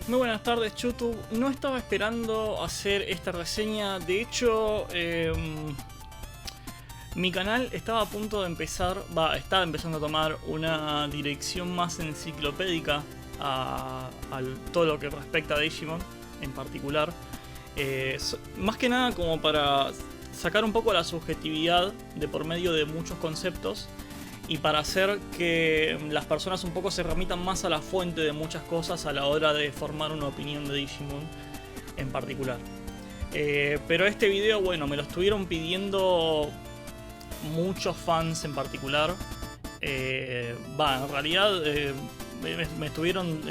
Muy buenas tardes, YouTube. No estaba esperando hacer esta reseña. De hecho, mi canal estaba a punto de empezar, estaba empezando a tomar una dirección más enciclopédica a todo lo que respecta a Digimon en particular. Más que nada como para sacar un poco la subjetividad de por medio de muchos conceptos y para hacer que las personas un poco se remitan más a la fuente de muchas cosas a la hora de formar una opinión de Digimon en particular. Pero este video, bueno, me lo estuvieron pidiendo muchos fans en particular. En realidad me estuvieron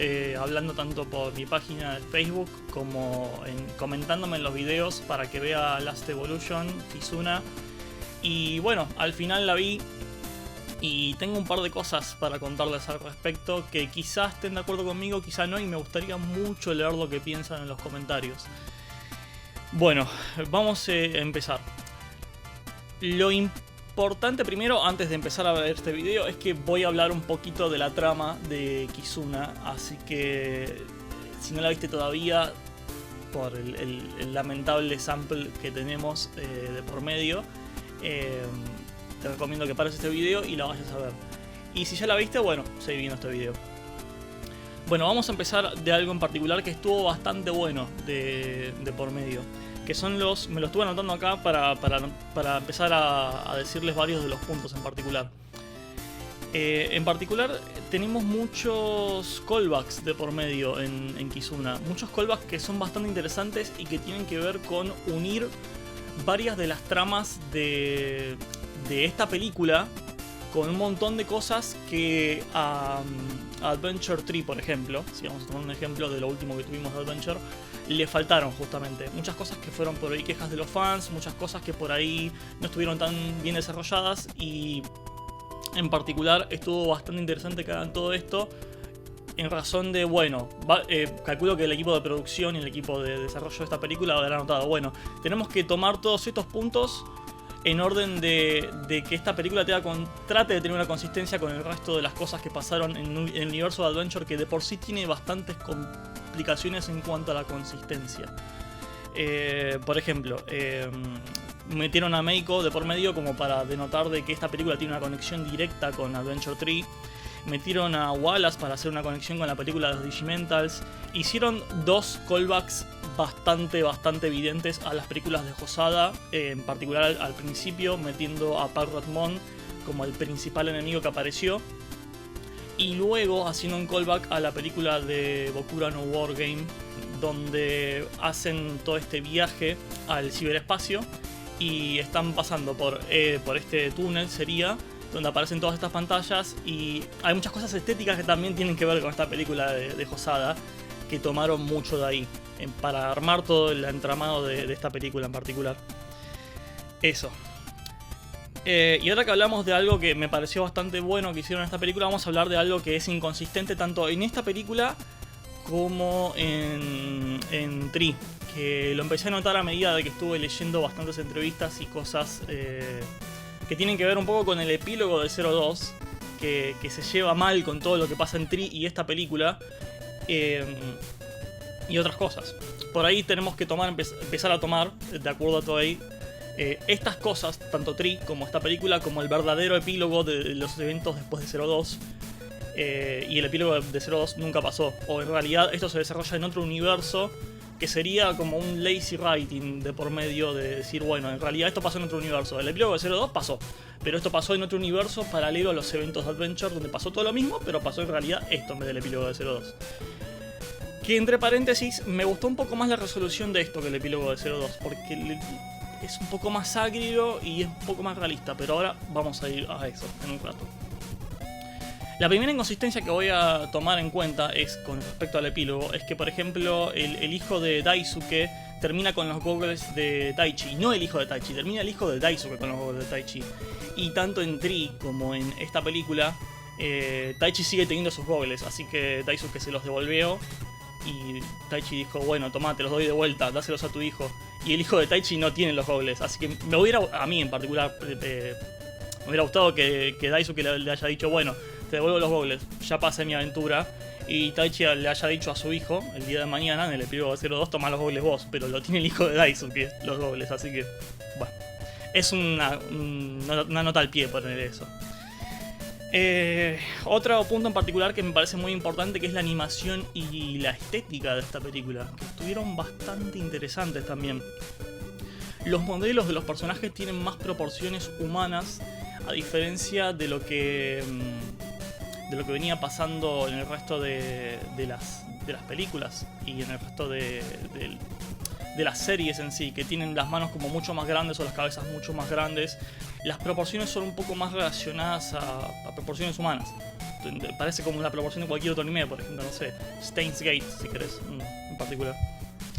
hablando tanto por mi página de Facebook como comentándome en los videos para que vea Last Evolution, Kizuna. Y bueno, al final la vi. Y tengo un par de cosas para contarles al respecto que quizás estén de acuerdo conmigo, quizás no, y me gustaría mucho leer lo que piensan en los comentarios. Bueno, vamos a empezar. Lo importante primero, antes de empezar a ver este video, es que voy a hablar un poquito de la trama de Kizuna, así que si no la viste todavía, por el lamentable sample que tenemos de por medio, te recomiendo que pares este video y la vayas a ver. Y si ya la viste, bueno, seguí viendo este video. Bueno, vamos a empezar de algo en particular que estuvo bastante bueno de por medio. Que son me lo estuve anotando acá para empezar a decirles varios de los puntos en particular. En particular tenemos muchos callbacks de por medio en Kizuna. Muchos callbacks que son bastante interesantes y que tienen que ver con unir varias de las tramas de esta película con un montón de cosas que a Adventure 3, por ejemplo, si vamos a tomar un ejemplo de lo último que tuvimos de Adventure, le faltaron justamente. Muchas cosas que fueron por ahí quejas de los fans, muchas cosas que por ahí no estuvieron tan bien desarrolladas, y en particular estuvo bastante interesante que hagan todo esto en razón de, bueno, calculo que el equipo de producción y el equipo de desarrollo de esta película habrá notado, bueno, tenemos que tomar todos estos puntos en orden de que esta película trate de tener una consistencia con el resto de las cosas que pasaron en el universo de Adventure, que de por sí tiene bastantes complicaciones en cuanto a la consistencia. Por ejemplo, metieron a Meiko de por medio como para denotar de que esta película tiene una conexión directa con Adventure 3. Metieron a Wallace para hacer una conexión con la película de los Digimentals. Hicieron dos callbacks bastante evidentes a las películas de Hosada, en particular al principio, metiendo a Parrotmon como el principal enemigo que apareció, y luego haciendo un callback a la película de Bokura no Wargame, donde hacen todo este viaje al ciberespacio y están pasando por este túnel, sería, donde aparecen todas estas pantallas, y hay muchas cosas estéticas que también tienen que ver con esta película de Hosada, que tomaron mucho de ahí para armar todo el entramado de esta película en particular. Eso. Y ahora que hablamos de algo que me pareció bastante bueno que hicieron en esta película, vamos a hablar de algo que es inconsistente tanto en esta película como en Tree, que lo empecé a notar a medida de que estuve leyendo bastantes entrevistas y cosas que tienen que ver un poco con el epílogo de 02, que se lleva mal con todo lo que pasa en Tree y esta película, y otras cosas. Por ahí tenemos que empezar a tomar, de acuerdo a todo ahí, estas cosas, tanto Tree como esta película, como el verdadero epílogo de los eventos después de 02. Y el epílogo de 02 nunca pasó, o en realidad esto se desarrolla en otro universo, que sería como un lazy writing de por medio de decir, bueno, en realidad esto pasó en otro universo. El epílogo de 02 pasó, pero esto pasó en otro universo paralelo a los eventos de Adventure, donde pasó todo lo mismo, pero pasó en realidad esto en vez del epílogo de 02. Que entre paréntesis, me gustó un poco más la resolución de esto que el epílogo de 02, porque es un poco más agrio y es un poco más realista, pero ahora vamos a ir a eso en un rato. La primera inconsistencia que voy a tomar en cuenta es con respecto al epílogo, es que por ejemplo el hijo de Daisuke termina con los goggles de Taichi, no el hijo de Taichi, termina el hijo de Daisuke con los goggles de Taichi. Y tanto en Tree como en esta película, Taichi sigue teniendo sus goggles, así que Daisuke se los devolvió. Y Taichi dijo, bueno, tomá, te los doy de vuelta, dáselos a tu hijo. Y el hijo de Taichi no tiene los goggles, así que a mí en particular, me hubiera gustado que Daisuke le haya dicho, bueno, te devuelvo los goggles, ya pasé mi aventura. Y Taichi le haya dicho a su hijo, el día de mañana, en el episodio 02, toma los goggles vos, pero lo tiene el hijo de Daisuke, los goggles, así que, bueno. Es una nota al pie poner eso. Otro punto en particular que me parece muy importante, que es la animación y la estética de esta película, que estuvieron bastante interesantes también. Los modelos de los personajes tienen más proporciones humanas, a diferencia de lo que venía pasando en el resto de las películas y en el resto de las series en sí, que tienen las manos como mucho más grandes o las cabezas mucho más grandes. Las proporciones son un poco más relacionadas a proporciones humanas. Parece como la proporción de cualquier otro anime, por ejemplo, no sé, Steins Gate, si querés, en particular.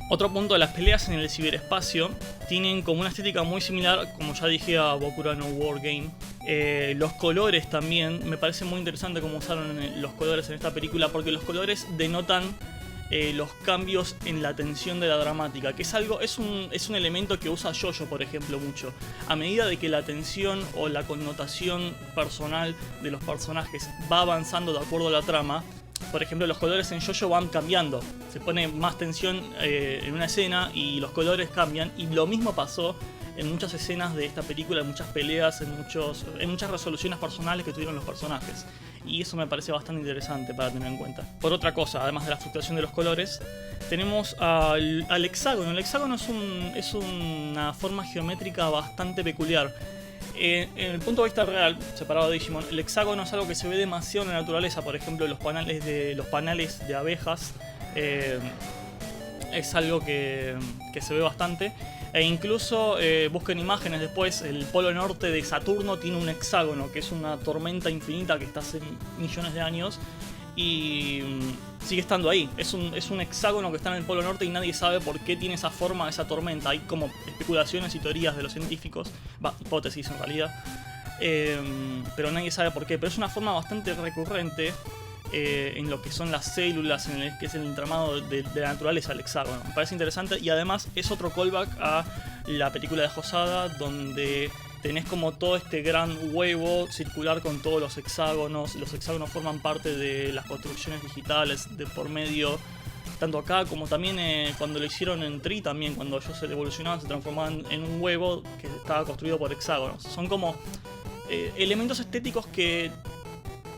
Otro punto, las peleas en el ciberespacio tienen como una estética muy similar, como ya dije, a Bokura no War Game. Los colores también, me parece muy interesante cómo usaron los colores en esta película, porque los colores denotan los cambios en la tensión de la dramática, que es un elemento que usa JoJo, por ejemplo, mucho. A medida de que la tensión o la connotación personal de los personajes va avanzando de acuerdo a la trama, por ejemplo, los colores en JoJo van cambiando, se pone más tensión en una escena y los colores cambian, y lo mismo pasó en muchas escenas de esta película, en muchas peleas, en muchas resoluciones personales que tuvieron los personajes. Y eso me parece bastante interesante para tener en cuenta. Por otra cosa, además de la fluctuación de los colores, tenemos al hexágono. El hexágono es una forma geométrica bastante peculiar. En el punto de vista real, separado de Digimon, el hexágono es algo que se ve demasiado en la naturaleza. Por ejemplo, los panales de abejas es algo que se ve bastante. E incluso busquen imágenes después, el polo norte de Saturno tiene un hexágono, que es una tormenta infinita que está hace millones de años y sigue estando ahí. Es un hexágono que está en el polo norte y nadie sabe por qué tiene esa forma, esa tormenta. Hay como especulaciones y teorías de los científicos, hipótesis en realidad, pero nadie sabe por qué. Pero es una forma bastante recurrente en lo que son las células, en el que es el entramado de la naturaleza, el hexágono. Me parece interesante y además es otro callback a la película de Hosada, donde tenés como todo este gran huevo circular con todos los hexágonos. Los hexágonos forman parte de las construcciones digitales de por medio, tanto acá como también cuando lo hicieron en Tree, también cuando ellos se evolucionaban se transformaban en un huevo que estaba construido por hexágonos. Son como elementos estéticos que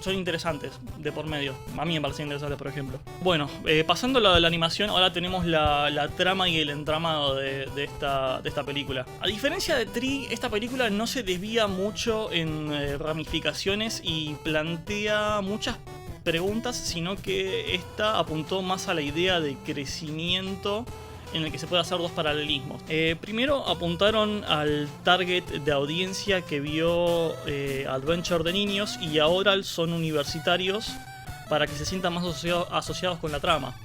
son interesantes de por medio. A mí me parecen interesantes, por ejemplo. Bueno, pasando a la animación, ahora tenemos la trama y el entramado de esta película. A diferencia de Tree, esta película no se desvía mucho en ramificaciones y plantea muchas preguntas, sino que esta apuntó más a la idea de crecimiento en el que se puede hacer dos paralelismos. Primero apuntaron al target de audiencia que vio Adventure de niños y ahora son universitarios para que se sientan más asociados con la trama.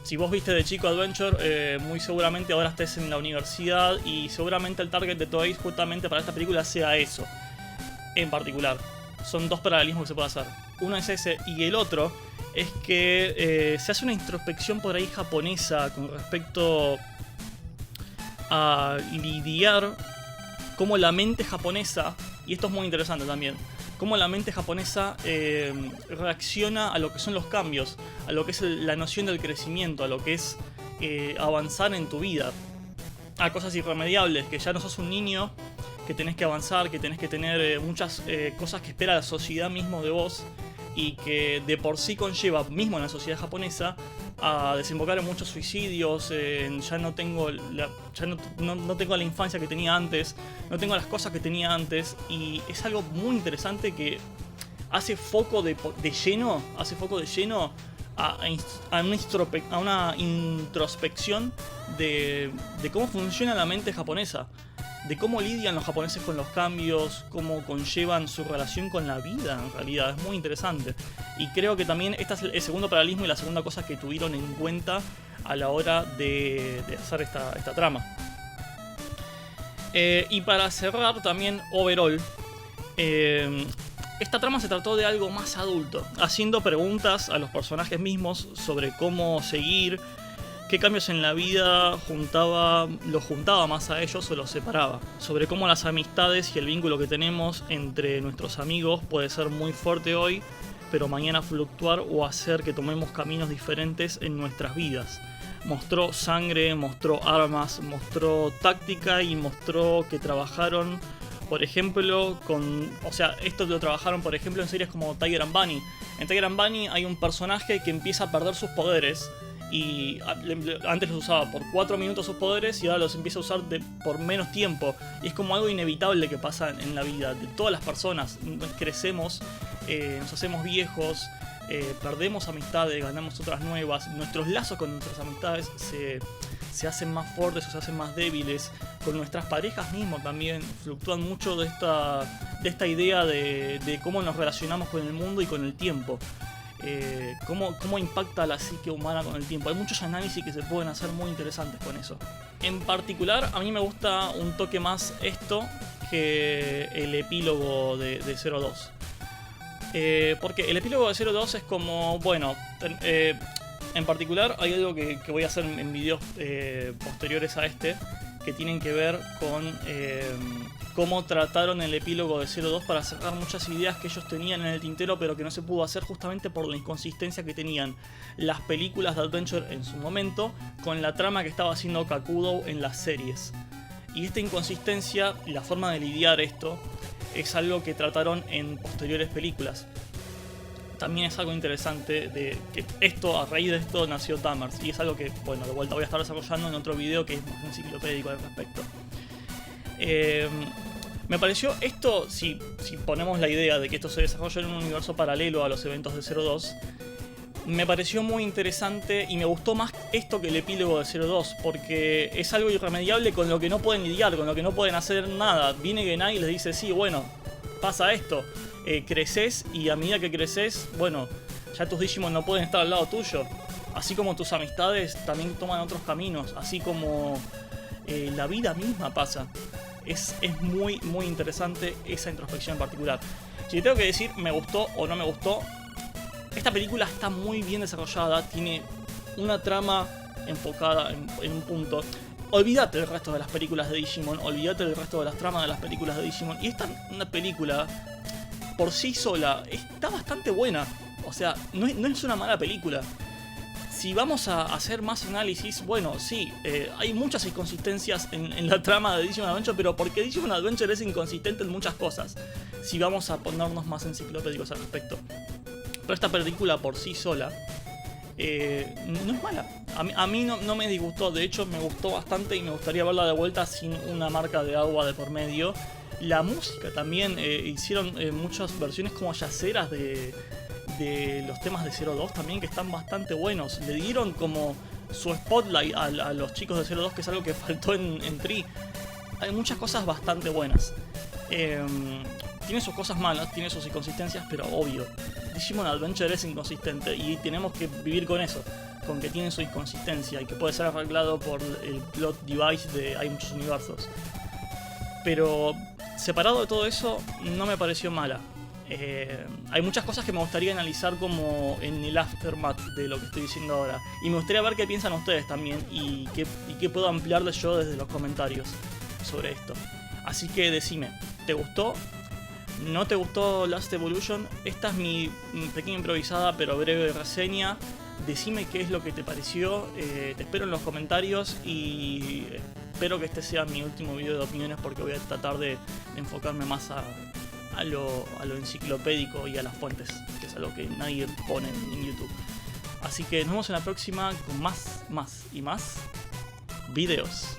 Si vos viste de chico Adventure, muy seguramente ahora estés en la universidad y seguramente el target de Toei justamente para esta película sea eso en particular. Son dos paralelismos que se puede hacer. Uno es ese y el otro es que se hace una introspección por ahí japonesa con respecto a lidiar cómo la mente japonesa, y esto es muy interesante también, cómo la mente japonesa reacciona a lo que son los cambios, a lo que es la noción del crecimiento, a lo que es avanzar en tu vida, a cosas irremediables, que ya no sos un niño, que tenés que avanzar, que tenés que tener muchas cosas que espera la sociedad mismo de vos, y que de por sí conlleva, mismo en la sociedad japonesa, a desembocar en muchos suicidios. Ya no tengo no tengo la infancia que tenía antes, no tengo las cosas que tenía antes, y es algo muy interesante que hace foco de lleno a una introspección de cómo funciona la mente japonesa, de cómo lidian los japoneses con los cambios, cómo conllevan su relación con la vida. En realidad es muy interesante, y creo que también este es el segundo paralelismo y la segunda cosa que tuvieron en cuenta a la hora de hacer esta trama. Y para cerrar también, overall, esta trama se trató de algo más adulto, haciendo preguntas a los personajes mismos sobre cómo seguir, qué cambios en la vida los juntaba más a ellos o los separaba. Sobre cómo las amistades y el vínculo que tenemos entre nuestros amigos puede ser muy fuerte hoy, pero mañana fluctuar o hacer que tomemos caminos diferentes en nuestras vidas. Mostró sangre, mostró armas, mostró táctica y mostró que trabajaron, por ejemplo, esto lo trabajaron, por ejemplo, en series como Tiger and Bunny. En Tiger and Bunny hay un personaje que empieza a perder sus poderes y antes los usaba por 4 minutos sus poderes y ahora los empieza a usar por menos tiempo. Y es como algo inevitable que pasa en la vida de todas las personas. Crecemos, nos hacemos viejos, perdemos amistades, ganamos otras nuevas. Nuestros lazos con nuestras amistades se hacen más fuertes o se hacen más débiles. Con nuestras parejas mismos también fluctúan mucho de esta idea de cómo nos relacionamos con el mundo y con el tiempo. Cómo impacta la psique humana con el tiempo. Hay muchos análisis que se pueden hacer muy interesantes con eso. En particular, a mí me gusta un toque más esto que el epílogo de 02. Porque el epílogo de 02 es como, bueno, en particular hay algo que voy a hacer en videos posteriores a este, que tienen que ver con cómo trataron el epílogo de 02 para cerrar muchas ideas que ellos tenían en el tintero, pero que no se pudo hacer justamente por la inconsistencia que tenían las películas de Adventure en su momento con la trama que estaba haciendo Kakudo en las series. Y esta inconsistencia y la forma de lidiar esto es algo que trataron en posteriores películas. También es algo interesante de que a raíz de esto nació Tamers, y es algo que, bueno, de vuelta voy a estar desarrollando en otro video que es más enciclopédico al respecto. Me pareció esto, si ponemos la idea de que esto se desarrolla en un universo paralelo a los eventos de 02, me pareció muy interesante y me gustó más esto que el epílogo de 02, porque es algo irremediable con lo que no pueden lidiar, con lo que no pueden hacer nada. Viene Genai y les dice, sí, bueno, pasa esto, creces y a medida que creces, bueno, ya tus Digimon no pueden estar al lado tuyo. Así como tus amistades también toman otros caminos, así como la vida misma pasa. Es muy muy interesante esa introspección en particular. Si tengo que decir me gustó o no me gustó, esta película está muy bien desarrollada, tiene una trama enfocada en un punto. Olvídate del resto de las películas de Digimon, olvídate del resto de las tramas de las películas de Digimon. Y esta una película por sí sola está bastante buena. O sea, no es una mala película. Si vamos a hacer más análisis, bueno, sí, hay muchas inconsistencias en la trama de Digimon Adventure, pero porque Digimon Adventure es inconsistente en muchas cosas, si vamos a ponernos más enciclopédicos al respecto. Pero esta película por sí sola no es mala. A mí no me disgustó, de hecho me gustó bastante y me gustaría verla de vuelta sin una marca de agua de por medio. La música también, hicieron muchas versiones como yaceras de los temas de 02 también, que están bastante buenos. Le dieron como su spotlight a los chicos de 02, que es algo que faltó en Tree. Hay muchas cosas bastante buenas. Tiene sus cosas malas, tiene sus inconsistencias, pero obvio, Digimon Adventure es inconsistente y tenemos que vivir con eso, con que tiene su inconsistencia y que puede ser arreglado por el plot device de hay muchos universos. Pero separado de todo eso, no me pareció mala. Hay muchas cosas que me gustaría analizar como en el aftermath de lo que estoy diciendo ahora, y me gustaría ver qué piensan ustedes también y qué puedo ampliarles yo desde los comentarios sobre esto. Así que decime, ¿te gustó? ¿No te gustó Last Evolution? Esta es mi pequeña improvisada pero breve reseña. Decime qué es lo que te pareció, te espero en los comentarios y espero que este sea mi último video de opiniones, porque voy a tratar de enfocarme más a lo enciclopédico y a las fuentes, que es algo que nadie pone en YouTube. Así que nos vemos en la próxima con más videos.